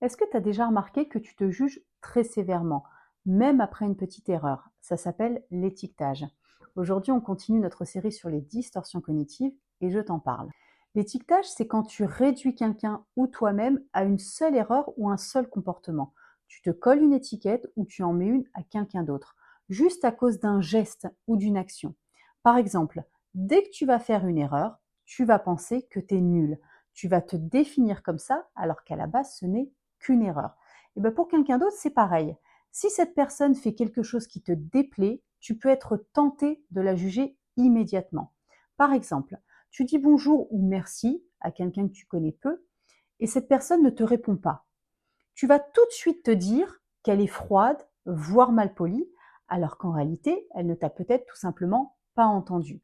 Est-ce que tu as déjà remarqué que tu te juges très sévèrement, même après une petite erreur? Ça s'appelle l'étiquetage. Aujourd'hui, on continue notre série sur les distorsions cognitives et je t'en parle. L'étiquetage, c'est quand tu réduis quelqu'un ou toi-même à une seule erreur ou un seul comportement. Tu te colles une étiquette ou tu en mets une à quelqu'un d'autre, juste à cause d'un geste ou d'une action. Par exemple, dès que tu vas faire une erreur, tu vas penser que tu es nul. Tu vas te définir comme ça, alors qu'à la base, ce n'est qu'une erreur. Et ben pour quelqu'un d'autre, c'est pareil. Si cette personne fait quelque chose qui te déplaît, tu peux être tenté de la juger immédiatement. Par exemple, tu dis bonjour ou merci à quelqu'un que tu connais peu et cette personne ne te répond pas. Tu vas tout de suite te dire qu'elle est froide, voire malpolie, alors qu'en réalité, elle ne t'a peut-être tout simplement pas entendu.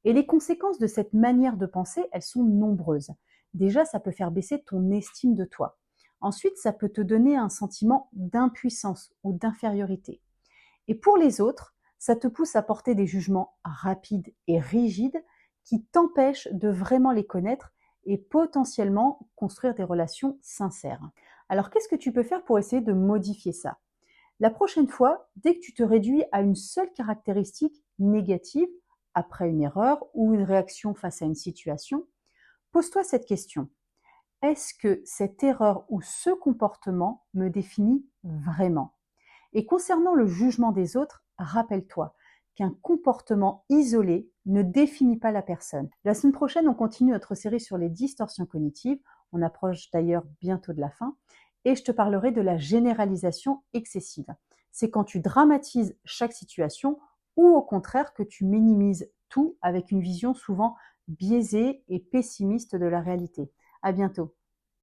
Et les conséquences de cette manière de penser, elles sont nombreuses. Déjà, ça peut faire baisser ton estime de toi. Ensuite, ça peut te donner un sentiment d'impuissance ou d'infériorité. Et pour les autres, ça te pousse à porter des jugements rapides et rigides qui t'empêchent de vraiment les connaître et potentiellement construire des relations sincères. Alors, qu'est-ce que tu peux faire pour essayer de modifier ça? La prochaine fois, dès que tu te réduis à une seule caractéristique négative, après une erreur ou une réaction face à une situation, pose-toi cette question. Est-ce que cette erreur ou ce comportement me définit vraiment? Et concernant le jugement des autres, rappelle-toi qu'un comportement isolé ne définit pas la personne. La semaine prochaine, on continue notre série sur les distorsions cognitives. On approche d'ailleurs bientôt de la fin. Et je te parlerai de la généralisation excessive. C'est quand tu dramatises chaque situation ou au contraire que tu minimises tout avec une vision souvent biaisée et pessimiste de la réalité. À bientôt.